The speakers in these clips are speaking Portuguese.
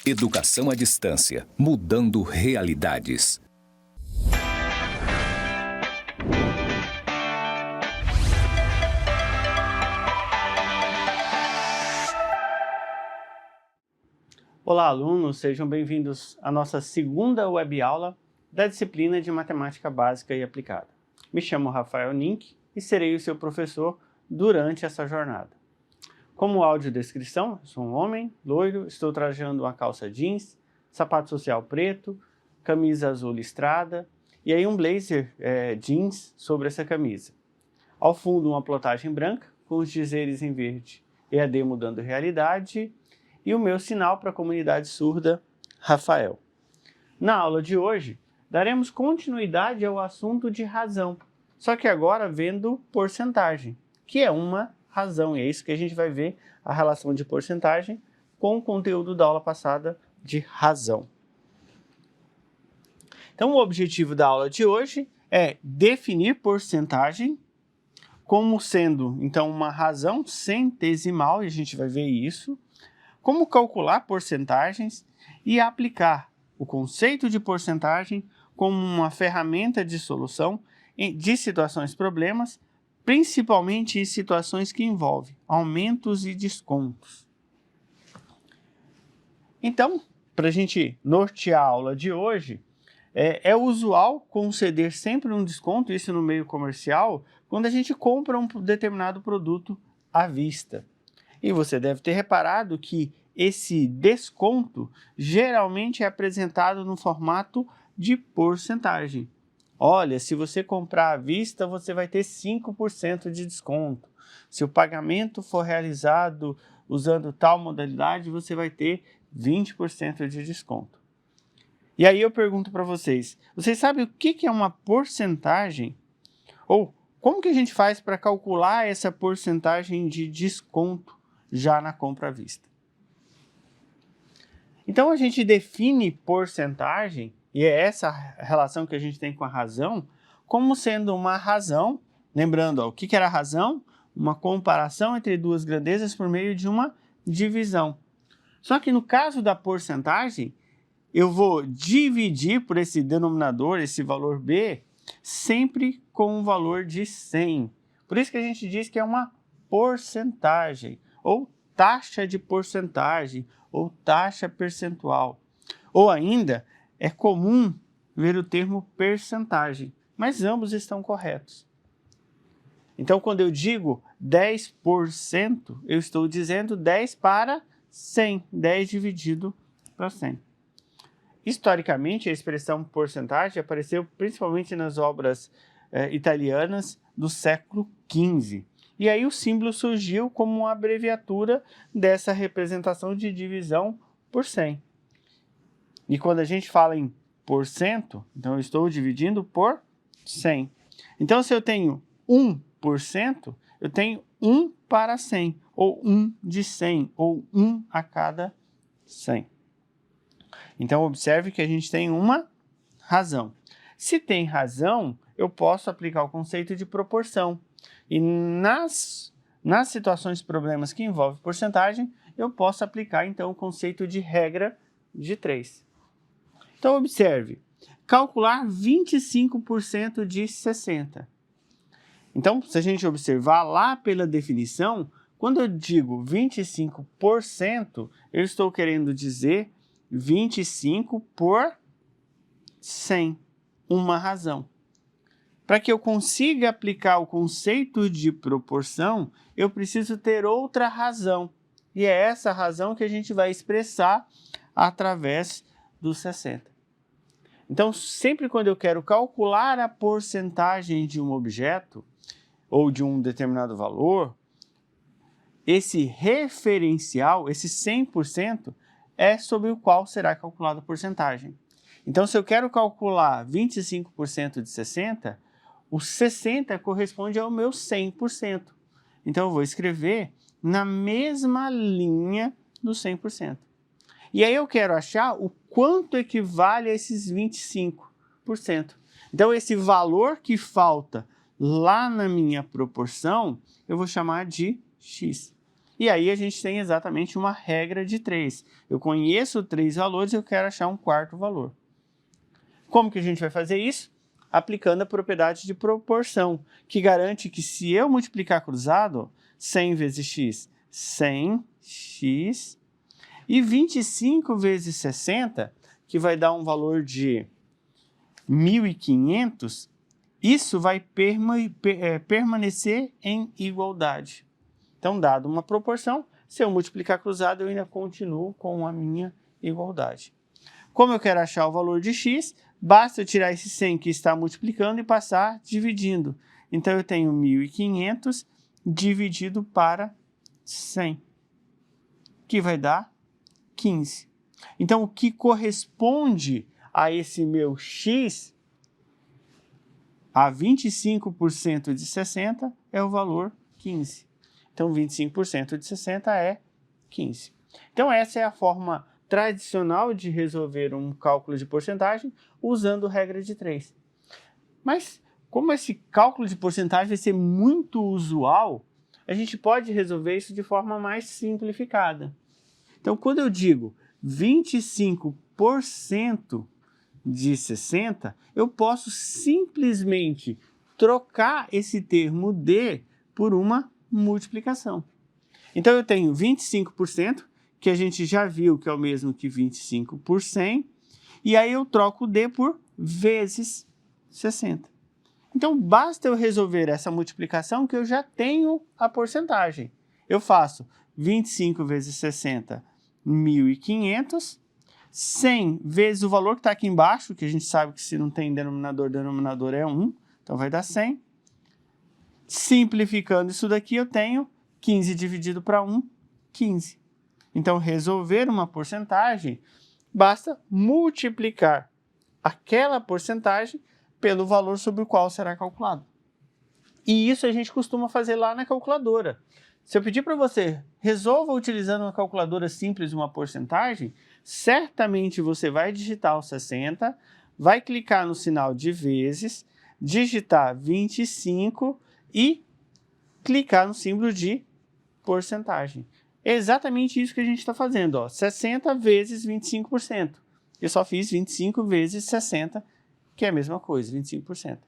Educação à distância, mudando realidades. Olá, alunos, sejam bem-vindos à nossa segunda web-aula da disciplina de Matemática Básica e Aplicada. Me chamo Rafael Nink e serei o seu professor durante essa jornada. Como audiodescrição, sou um homem, loiro, estou trajando uma calça jeans, sapato social preto, camisa azul listrada e aí um blazer jeans sobre essa camisa. Ao fundo, uma plotagem branca com os dizeres em verde, EAD mudando realidade, e o meu sinal para a comunidade surda, Rafael. Na aula de hoje, daremos continuidade ao assunto de razão, só que agora vendo porcentagem, que é uma razão, e é isso que a gente vai ver, a relação de porcentagem com o conteúdo da aula passada de razão. Então, o objetivo da aula de hoje é definir porcentagem como sendo, então, uma razão centesimal, e a gente vai ver isso, como calcular porcentagens e aplicar o conceito de porcentagem como uma ferramenta de solução de situações problemas, principalmente em situações que envolvem aumentos e descontos. Então, para a gente nortear a aula de hoje, é usual conceder sempre um desconto, isso no meio comercial, quando a gente compra um determinado produto à vista. E você deve ter reparado que esse desconto geralmente é apresentado no formato de porcentagem. Olha, se você comprar à vista, você vai ter 5% de desconto. Se o pagamento for realizado usando tal modalidade, você vai ter 20% de desconto. E aí eu pergunto para vocês sabem o que é uma porcentagem? Ou como que a gente faz para calcular essa porcentagem de desconto já na compra à vista? Então, a gente define porcentagem, e é essa relação que a gente tem com a razão, como sendo uma razão, lembrando, o que era a razão? Uma comparação entre duas grandezas por meio de uma divisão. Só que no caso da porcentagem, eu vou dividir por esse denominador, esse valor B, sempre com um valor de 100. Por isso que a gente diz que é uma porcentagem, ou taxa de porcentagem, ou taxa percentual. Ou ainda, é comum ver o termo percentagem, mas ambos estão corretos. Então, quando eu digo 10%, eu estou dizendo 10 para 100, 10 dividido para 100. Historicamente, a expressão porcentagem apareceu principalmente nas obras italianas do século XV. E aí o símbolo surgiu como uma abreviatura dessa representação de divisão por 100. E quando a gente fala em porcento, então eu estou dividindo por 100. Então, se eu tenho 1%, eu tenho 1 para 100, ou 1 de 100, ou 1 a cada 100. Então, observe que a gente tem uma razão. Se tem razão, eu posso aplicar o conceito de proporção. E nas situações problemas que envolvem porcentagem, eu posso aplicar, então, o conceito de regra de 3. Então, observe, calcular 25% de 60. Então, se a gente observar lá pela definição, quando eu digo 25%, eu estou querendo dizer 25 por 100, uma razão. Para que eu consiga aplicar o conceito de proporção, eu preciso ter outra razão. E é essa razão que a gente vai expressar através dos 60. Então, sempre quando eu quero calcular a porcentagem de um objeto ou de um determinado valor, esse referencial, esse 100%, é sobre o qual será calculada a porcentagem. Então, se eu quero calcular 25% de 60, o 60 corresponde ao meu 100%. Então, eu vou escrever na mesma linha do 100%. E aí eu quero achar o quanto equivale a esses 25%. Então, esse valor que falta lá na minha proporção, eu vou chamar de x. E aí a gente tem exatamente uma regra de 3. Eu conheço 3 valores e eu quero achar um quarto valor. Como que a gente vai fazer isso? Aplicando a propriedade de proporção, que garante que se eu multiplicar cruzado, 100 vezes x, 100x, e 25 vezes 60, que vai dar um valor de 1.500, isso vai permanecer em igualdade. Então, dado uma proporção, se eu multiplicar cruzado, eu ainda continuo com a minha igualdade. Como eu quero achar o valor de x, basta eu tirar esse 100 que está multiplicando e passar dividindo. Então, eu tenho 1.500 dividido para 100, que vai dar 15. Então, o que corresponde a esse meu x, a 25% de 60, é o valor 15. Então, 25% de 60 é 15. Então, essa é a forma tradicional de resolver um cálculo de porcentagem usando regra de 3. Mas, como esse cálculo de porcentagem vai ser muito usual, a gente pode resolver isso de forma mais simplificada. Então, quando eu digo 25% de 60, eu posso simplesmente trocar esse termo d por uma multiplicação. Então, eu tenho 25%, que a gente já viu que é o mesmo que 25 por 100, e aí eu troco o d por vezes 60. Então, basta eu resolver essa multiplicação que eu já tenho a porcentagem. Eu faço 25 vezes 60, 1.500, 100 vezes o valor que está aqui embaixo, que a gente sabe que se não tem denominador, denominador é 1, então vai dar 100. Simplificando isso daqui, eu tenho 15 dividido para 1, 15. Então, resolver uma porcentagem, basta multiplicar aquela porcentagem pelo valor sobre o qual será calculado. E isso a gente costuma fazer lá na calculadora. Se eu pedir para você, resolva utilizando uma calculadora simples uma porcentagem, certamente você vai digitar o 60, vai clicar no sinal de vezes, digitar 25 e clicar no símbolo de porcentagem. É exatamente isso que a gente está fazendo, ó, 60 vezes 25%. Eu só fiz 25 vezes 60, que é a mesma coisa, 25%.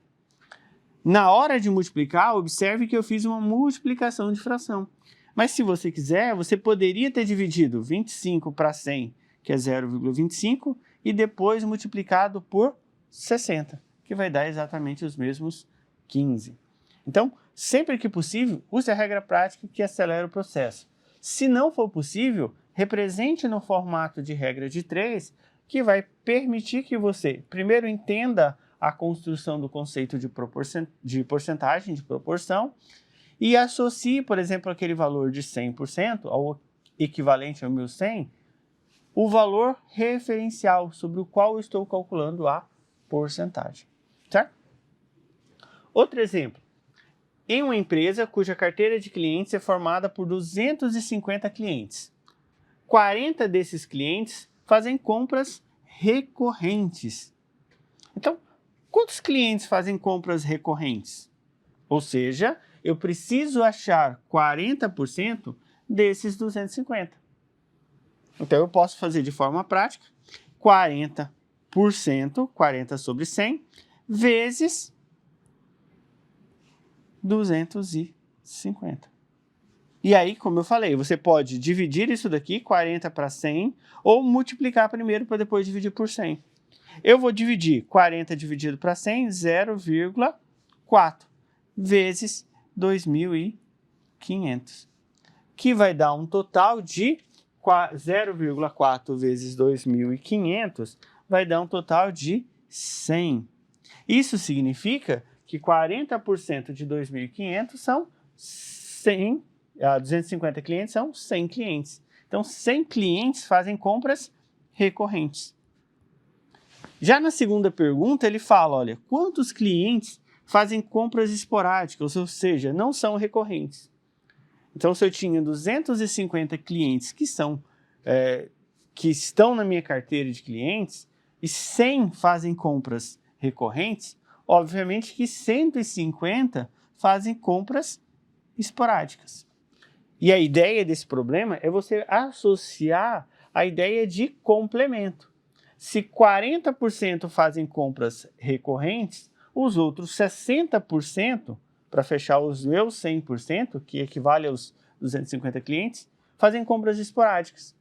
Na hora de multiplicar, observe que eu fiz uma multiplicação de fração. Mas se você quiser, você poderia ter dividido 25 para 100, que é 0,25, e depois multiplicado por 60, que vai dar exatamente os mesmos 15. Então, sempre que possível, use a regra prática que acelera o processo. Se não for possível, represente no formato de regra de 3, que vai permitir que você, primeiro, entenda a construção do conceito de porcentagem, de proporção, e associe, por exemplo, aquele valor de 100%, ao equivalente ao 1.100, o valor referencial sobre o qual eu estou calculando a porcentagem. Certo? Outro exemplo. Em uma empresa cuja carteira de clientes é formada por 250 clientes. 40 desses clientes fazem compras recorrentes. Então, quantos clientes fazem compras recorrentes? Ou seja, eu preciso achar 40% desses 250. Então, eu posso fazer de forma prática 40%, 40 sobre 100, vezes 250. E aí, como eu falei, você pode dividir isso daqui, 40 para 100, ou multiplicar primeiro para depois dividir por 100. Eu vou dividir 40 dividido para 100, 0,4, vezes 2.500, que vai dar um total de 0,4 vezes 2.500, vai dar um total de 100. Isso significa que 40% de 2.500 são 100, 250 clientes são 100 clientes. Então, 100 clientes fazem compras recorrentes. Já na segunda pergunta, ele fala, olha, quantos clientes fazem compras esporádicas, ou seja, não são recorrentes. Então, se eu tinha 250 clientes que estão na minha carteira de clientes e 100 fazem compras recorrentes, obviamente que 150 fazem compras esporádicas. E a ideia desse problema é você associar a ideia de complemento. Se 40% fazem compras recorrentes, os outros 60%, para fechar os meus 100%, que equivale aos 250 clientes, fazem compras esporádicas.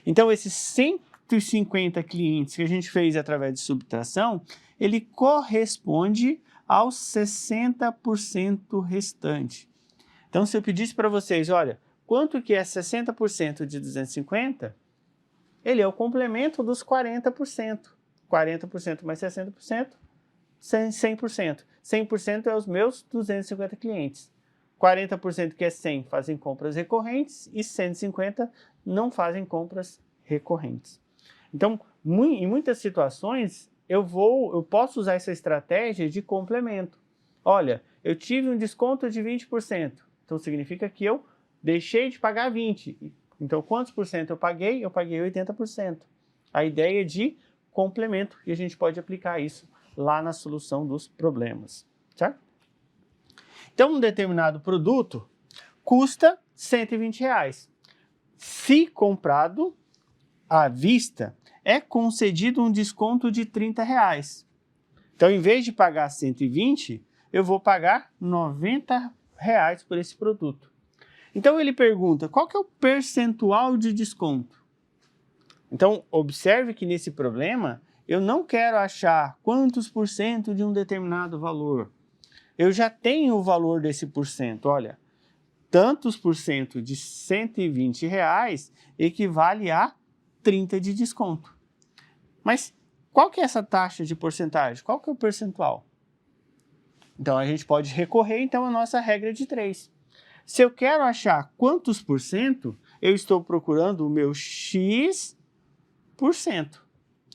Então, esses 150 clientes que a gente fez através de subtração, ele corresponde aos 60% restante. Então, se eu pedisse para vocês, olha, quanto que é 60% de 250? Ele é o complemento dos 40%. 40% mais 60%, 100%. 100% é os meus 250 clientes. 40% que é 100 fazem compras recorrentes e 150 não fazem compras recorrentes. Então, em muitas situações, eu posso usar essa estratégia de complemento. Olha, eu tive um desconto de 20%. Então, significa que eu deixei de pagar 20%. Então, quantos por cento eu paguei? Eu paguei 80%. A ideia de complemento, e a gente pode aplicar isso lá na solução dos problemas, certo? Então, um determinado produto custa R$120. Se comprado à vista, é concedido um desconto de R$30. Então, em vez de pagar 120, eu vou pagar R$90 por esse produto. Então, ele pergunta, qual que é o percentual de desconto? Então, observe que nesse problema, eu não quero achar quantos por cento de um determinado valor. Eu já tenho o valor desse porcento. Olha, tantos por cento de R$120 equivale a 30 de desconto. Mas qual que é essa taxa de porcentagem? Qual que é o percentual? Então, a gente pode recorrer, então, à nossa regra de 3. Se eu quero achar quantos por cento, eu estou procurando o meu X%.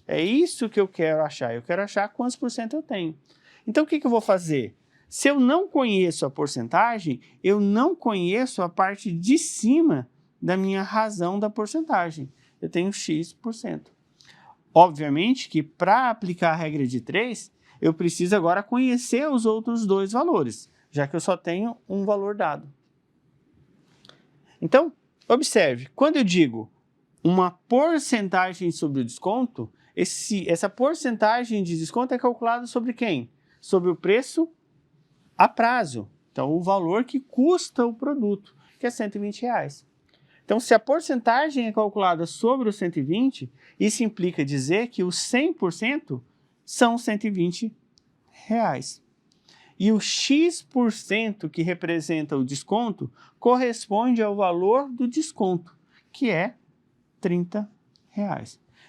É isso que eu quero achar. Eu quero achar quantos por cento eu tenho. Então, o que eu vou fazer? Se eu não conheço a porcentagem, eu não conheço a parte de cima da minha razão da porcentagem. Eu tenho X%. Obviamente que para aplicar a regra de 3, eu preciso agora conhecer os outros dois valores, já que eu só tenho um valor dado. Então, observe, quando eu digo uma porcentagem sobre o desconto, essa porcentagem de desconto é calculada sobre quem? Sobre o preço a prazo. Então, o valor que custa o produto, que é R$120. Então, se a porcentagem é calculada sobre os 120, isso implica dizer que os 100% são R$120. E o X% que representa o desconto corresponde ao valor do desconto, que é R$30.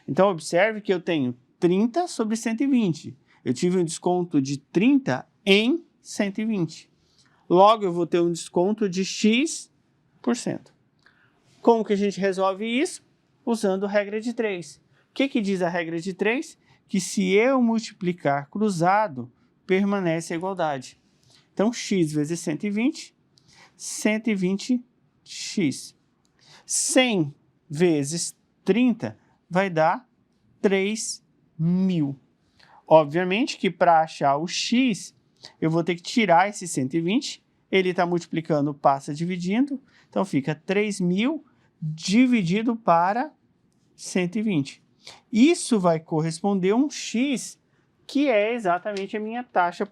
Então, observe que eu tenho 30 sobre 120. Eu tive um desconto de 30 em 120. Logo, eu vou ter um desconto de X%. Como que a gente resolve isso? Usando a regra de 3. O que diz a regra de 3? Que se eu multiplicar cruzado, permanece a igualdade. Então, x vezes 120, 120x. 100 vezes 30 vai dar 3.000. Obviamente que para achar o x, eu vou ter que tirar esse 120. Ele está multiplicando, passa dividindo. Então, fica 3.000 dividido para 120. Isso vai corresponder a um x, que é exatamente a minha taxa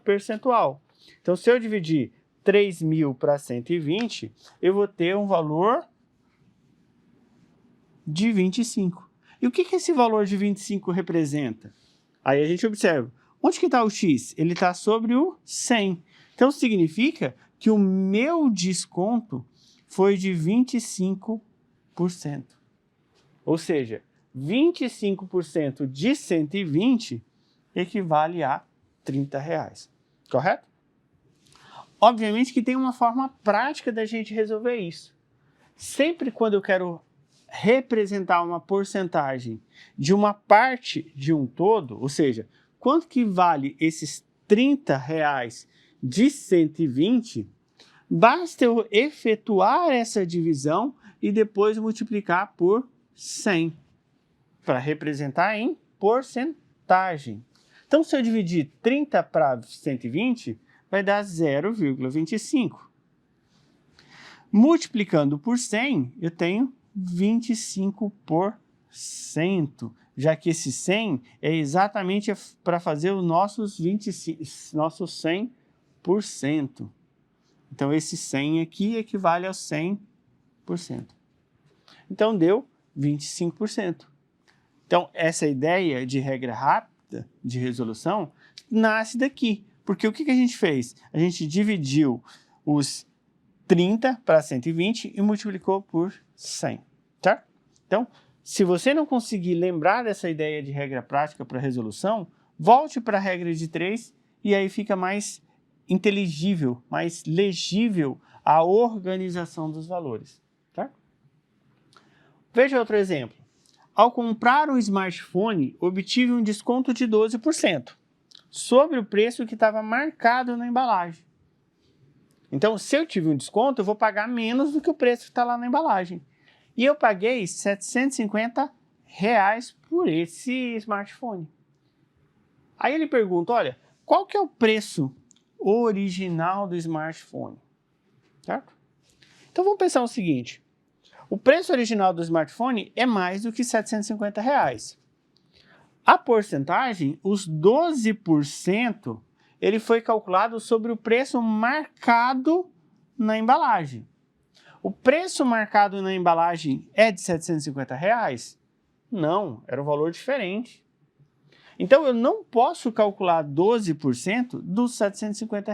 percentual. Então, se eu dividir 3.000 para 120, eu vou ter um valor de 25. E o que esse valor de 25 representa? Aí a gente observa. Onde que está o x? Ele está sobre o 100. Então, significa que o meu desconto foi de 25%. Ou seja, 25% de 120 equivale a R$30. Correto? Obviamente que tem uma forma prática da gente resolver isso. Sempre quando eu quero representar uma porcentagem de uma parte de um todo, ou seja, quanto que vale esses R$30 de 120, basta eu efetuar essa divisão e depois multiplicar por 100, para representar em porcentagem. Então, se eu dividir 30 para 120, vai dar 0,25. Multiplicando por 100, eu tenho 25%, já que esse 100 é exatamente para fazer os nossos 100%. Então, esse 100 aqui equivale ao 100%. Então, deu 25%. Então, essa ideia de regra rápida de resolução nasce daqui. Porque o que a gente fez? A gente dividiu os 30 para 120 e multiplicou por 100, tá? Então, se você não conseguir lembrar dessa ideia de regra prática para resolução, volte para a regra de 3 e aí fica mais inteligível, mais legível a organização dos valores, tá? Veja outro exemplo. Ao comprar um smartphone, obtive um desconto de 12% sobre o preço que estava marcado na embalagem. Então, se eu tive um desconto, eu vou pagar menos do que o preço que está lá na embalagem. E eu paguei R$ 750 por esse smartphone. Aí ele pergunta, olha, qual que é o preço original do smartphone? Certo? Então, vamos pensar o seguinte. O preço original do smartphone é mais do que R$ 750. A porcentagem, os 12%, ele foi calculado sobre o preço marcado na embalagem. O preço marcado na embalagem é de R$ 750? Não, era um valor diferente. Então, eu não posso calcular 12% dos R$ 750,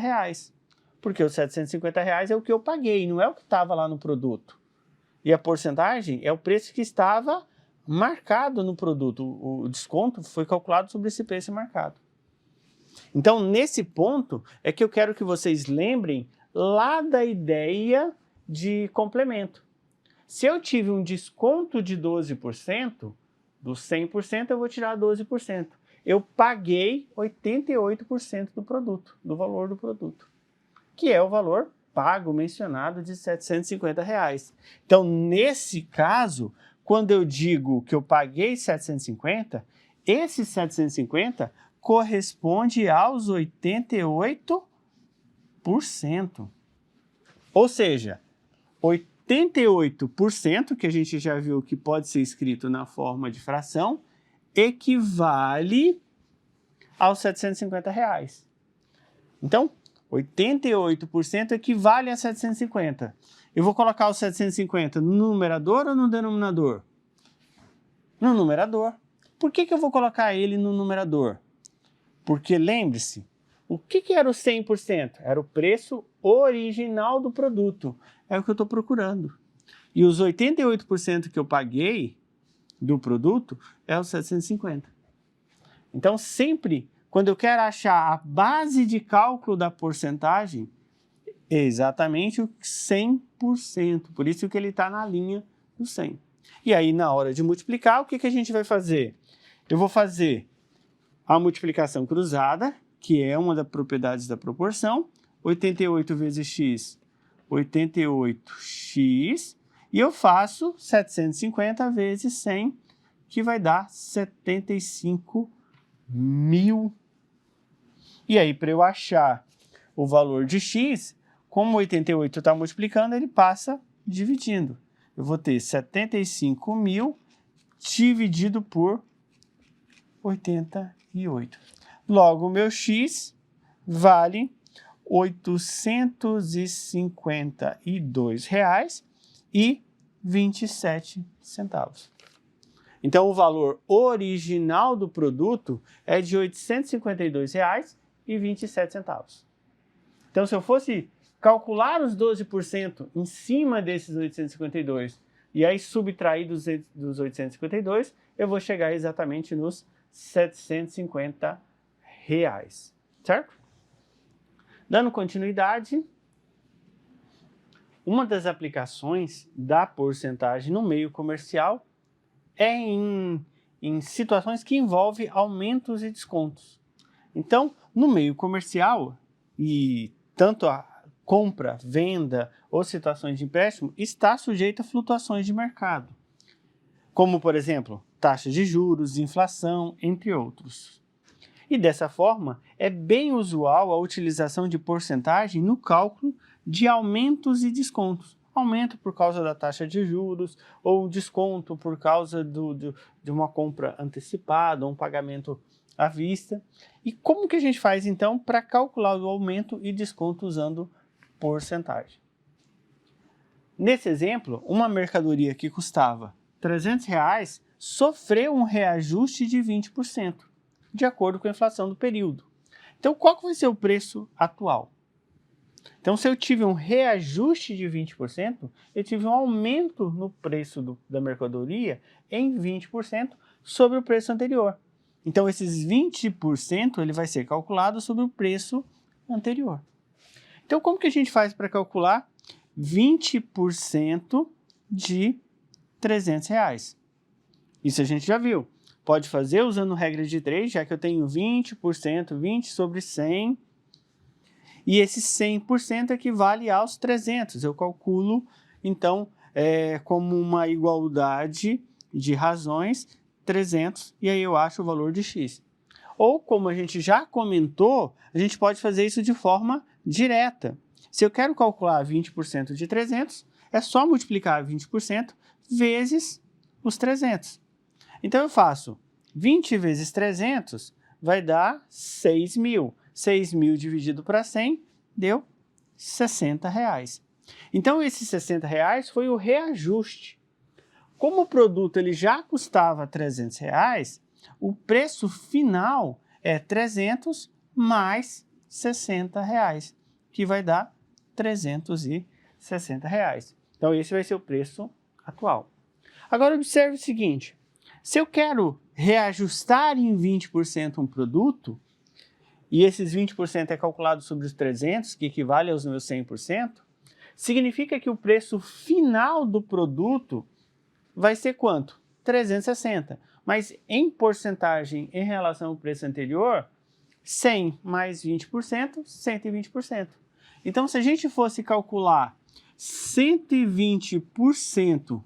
porque os R$ 750 é o que eu paguei, não é o que estava lá no produto. E a porcentagem é o preço que estava marcado no produto. O desconto foi calculado sobre esse preço marcado. Então, nesse ponto, é que eu quero que vocês lembrem lá da ideia de complemento. Se eu tive um desconto de 12%, dos 100% eu vou tirar 12%. Eu paguei 88% do produto, do valor do produto, que é o valor pago mencionado de R$ 750. Então, nesse caso, quando eu digo que eu paguei 750, esse 750 corresponde aos 88%. Ou seja, 88%, que a gente já viu que pode ser escrito na forma de fração, equivale aos R$ 750. Então, 88% equivale a 750. Eu vou colocar os 750 no numerador ou no denominador? No numerador. Por que eu vou colocar ele no numerador? Porque lembre-se, o que era o 100%? Era o preço original do produto. É o que eu estou procurando. E os 88% que eu paguei do produto é os 750. Então, sempre, quando eu quero achar a base de cálculo da porcentagem, é exatamente o 100%. Por isso que ele está na linha do 100. E aí, na hora de multiplicar, o que a gente vai fazer? Eu vou fazer a multiplicação cruzada, que é uma das propriedades da proporção. 88 vezes x, 88x. E eu faço 750 vezes 100, que vai dar 75.000. E aí, para eu achar o valor de x, como 88 está multiplicando, ele passa dividindo. Eu vou ter 75.000 dividido por 88. Logo, o meu x vale R$ 852,27. Então, o valor original do produto é de R$ 852,27. Então, se eu fosse calcular os 12% em cima desses 852 e aí subtrair dos 852, eu vou chegar exatamente nos R$ 750, certo? Dando continuidade, uma das aplicações da porcentagem no meio comercial é em situações que envolvem aumentos e descontos. Então, no meio comercial, e tanto a compra, venda ou situações de empréstimo está sujeita a flutuações de mercado, como, por exemplo, taxas de juros, inflação, entre outros. E dessa forma, é bem usual a utilização de porcentagem no cálculo de aumentos e descontos. aumento por causa da taxa de juros, ou desconto por causa de uma compra antecipada, ou um pagamento à vista. E como que a gente faz então para calcular o aumento e desconto usando porcentagem? Nesse exemplo, uma mercadoria que custava R$300 sofreu um reajuste de 20%, de acordo com a inflação do período. Então, qual que vai ser o preço atual? Então, se eu tive um reajuste de 20%, eu tive um aumento no preço da mercadoria em 20% sobre o preço anterior. Então, esses 20% ele vai ser calculado sobre o preço anterior. Então, como que a gente faz para calcular 20% de R$300? Isso a gente já viu. Pode fazer usando regra de 3, já que eu tenho 20%, 20 sobre 100, e esse 100% equivale aos 300. Eu calculo, então, como uma igualdade de razões, 300, e aí eu acho o valor de x. Ou, como a gente já comentou, a gente pode fazer isso de forma direta. Se eu quero calcular 20% de 300, é só multiplicar 20% vezes os 300. Então, eu faço 20 vezes 300, vai dar 6.000. 6.000 dividido para 100, deu R$60. Então, esses R$60 foi o reajuste. Como o produto ele já custava R$300, o preço final é 300 mais R$60, que vai dar R$360. Então, esse vai ser o preço atual. Agora, observe o seguinte. Se eu quero reajustar em 20% um produto, e esses 20% é calculado sobre os 300, que equivale aos meus 100%, significa que o preço final do produto vai ser quanto? 360. Mas em porcentagem em relação ao preço anterior, 100 mais 20%, 120%. Então, se a gente fosse calcular 120%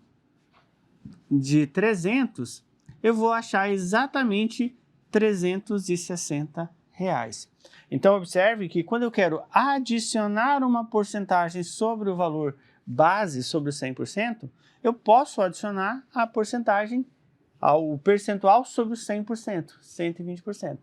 de 300, eu vou achar exatamente R$360. Então, observe que quando eu quero adicionar uma porcentagem sobre o valor base, sobre o 100%, eu posso adicionar a porcentagem, o percentual sobre o 100%, 120%.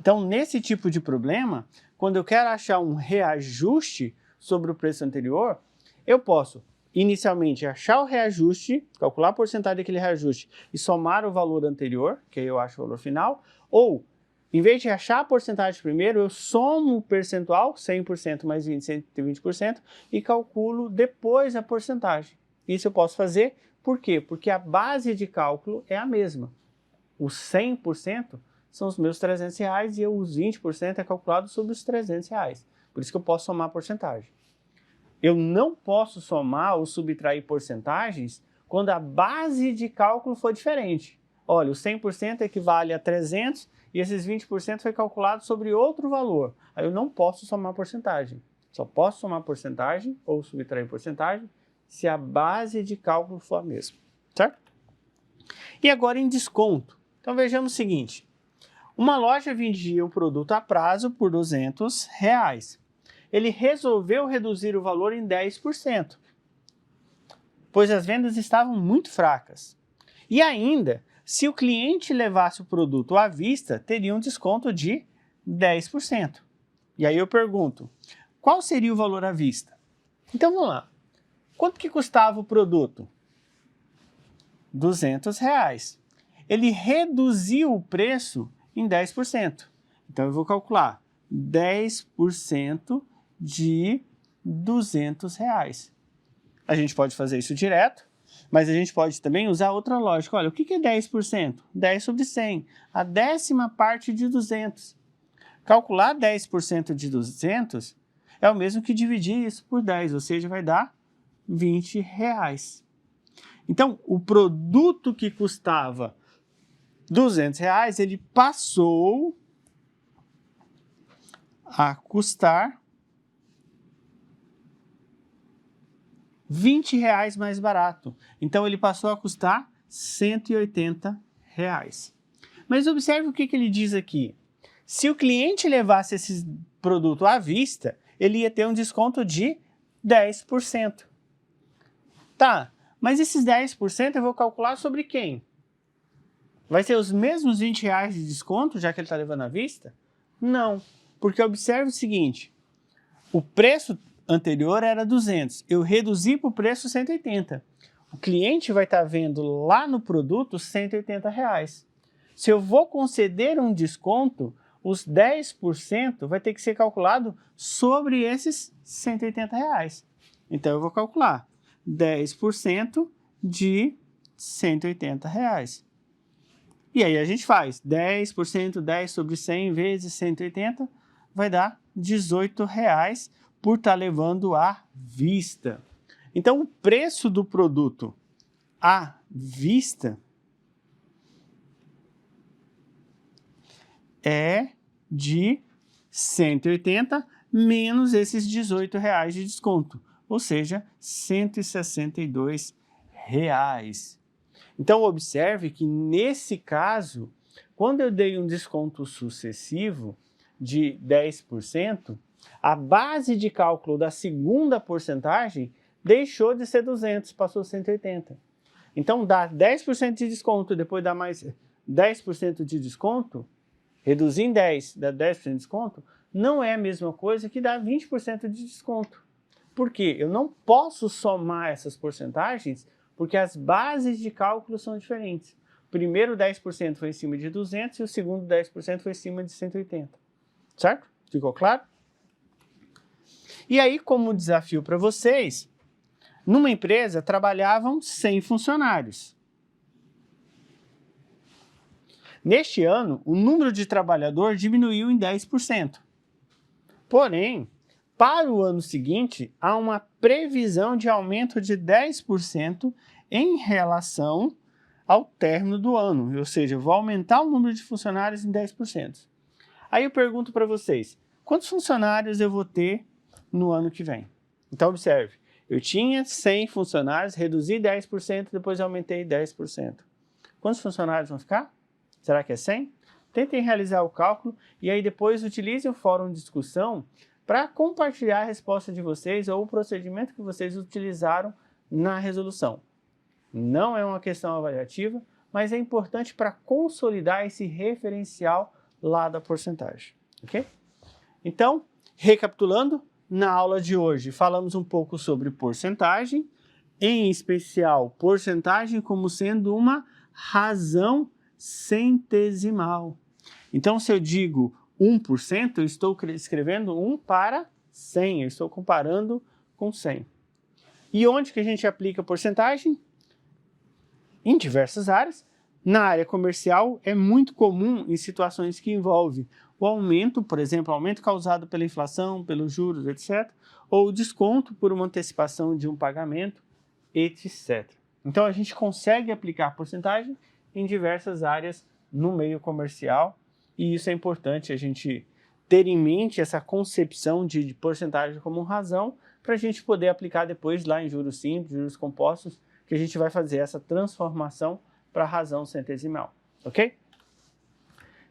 Então, nesse tipo de problema, quando eu quero achar um reajuste sobre o preço anterior, eu posso inicialmente achar o reajuste, calcular a porcentagem daquele reajuste e somar o valor anterior, que aí eu acho o valor final, ou em vez de achar a porcentagem primeiro, eu somo o percentual, 100% mais 20, 120%, e calculo depois a porcentagem. Isso eu posso fazer, por quê? Porque a base de cálculo é a mesma. Os 100% são os meus R$300 e os 20% é calculado sobre os R$300. Por isso que eu posso somar a porcentagem. Eu não posso somar ou subtrair porcentagens quando a base de cálculo for diferente. Olha, o 100% equivale a 300 e esses 20% foi calculado sobre outro valor. Aí eu não posso somar porcentagem. Só posso somar porcentagem ou subtrair porcentagem se a base de cálculo for a mesma, certo? E agora em desconto. Então vejamos o seguinte. Uma loja vendia um produto a prazo por R$200. Ele resolveu reduzir o valor em 10%, pois as vendas estavam muito fracas. E ainda, se o cliente levasse o produto à vista, teria um desconto de 10%. E aí eu pergunto, qual seria o valor à vista? Então vamos lá. Quanto que custava o produto? R$200. Ele reduziu o preço em 10%. Então eu vou calcular 10% de R$200. A gente pode fazer isso direto, mas a gente pode também usar outra lógica. Olha, o que é 10%? 10 sobre 100, a 10ª parte de 200. Calcular 10% de 200 é o mesmo que dividir isso por 10, ou seja, vai dar R$20. Então, o produto que custava R$200, ele passou a custar R$20 mais barato. Então, ele passou a custar R$180. Mas observe o que ele diz aqui. Se o cliente levasse esse produto à vista, ele ia ter um desconto de 10%. Tá, mas esses 10% eu vou calcular sobre quem? Vai ser os mesmos R$20 de desconto, já que ele está levando à vista? Não, porque observe o seguinte, o preço anterior era 200, eu reduzi para o preço 180. O cliente vai estar vendo lá no produto R$180. Se eu vou conceder um desconto, os 10% vai ter que ser calculado sobre esses R$180. Então eu vou calcular 10% de R$180. E aí a gente faz 10%, 10 sobre 100 vezes 180, vai dar R$18 por estar levando à vista. Então o preço do produto à vista é de 180 menos esses R$18 de desconto, ou seja, R$162. Então, observe que nesse caso, quando eu dei um desconto sucessivo de 10%, a base de cálculo da segunda porcentagem deixou de ser 200, passou a 180. Então, dar 10% de desconto, depois dar mais 10% de desconto, reduzir em 10, dar 10% de desconto, não é a mesma coisa que dar 20% de desconto. Por quê? Eu não posso somar essas porcentagens porque as bases de cálculo são diferentes. O primeiro 10% foi em cima de 200 e o segundo 10% foi em cima de 180. Certo? Ficou claro? E aí, como desafio para vocês, numa empresa trabalhavam 100 funcionários. Neste ano, o número de trabalhador diminuiu em 10%. Porém, para o ano seguinte, há uma previsão de aumento de 10% em relação ao término do ano. Ou seja, eu vou aumentar o número de funcionários em 10%. Aí eu pergunto para vocês, quantos funcionários eu vou ter no ano que vem? Então, observe, eu tinha 100 funcionários, reduzi 10%, depois aumentei 10%. Quantos funcionários vão ficar? Será que é 100? Tentem realizar o cálculo e aí depois utilizem o fórum de discussão para compartilhar a resposta de vocês ou o procedimento que vocês utilizaram na resolução. Não é uma questão avaliativa, mas é importante para consolidar esse referencial lá da porcentagem, ok? Então, recapitulando, na aula de hoje falamos um pouco sobre porcentagem, em especial porcentagem como sendo uma razão centesimal. Então, se eu digo 1%, eu estou escrevendo 1 para 100, eu estou comparando com 100. E onde que a gente aplica porcentagem? Em diversas áreas. Na área comercial, é muito comum em situações que envolvem o aumento, por exemplo, aumento causado pela inflação, pelos juros, etc., ou o desconto por uma antecipação de um pagamento, etc. Então, a gente consegue aplicar porcentagem em diversas áreas no meio comercial, e isso é importante a gente ter em mente essa concepção de porcentagem como razão para a gente poder aplicar depois lá em juros simples, juros compostos, que a gente vai fazer essa transformação para a razão centesimal, ok?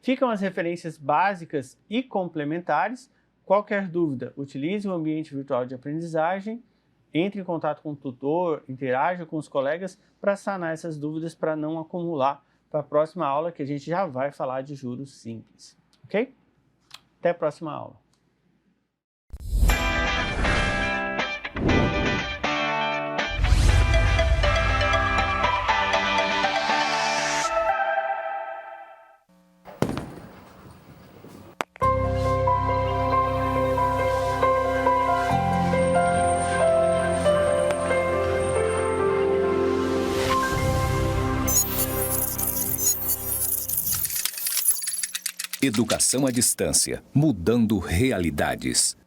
Ficam as referências básicas e complementares. Qualquer dúvida, utilize o ambiente virtual de aprendizagem, entre em contato com o tutor, interaja com os colegas para sanar essas dúvidas, para não acumular para a próxima aula, que a gente já vai falar de juros simples, ok? Até a próxima aula. Educação à distância, mudando realidades.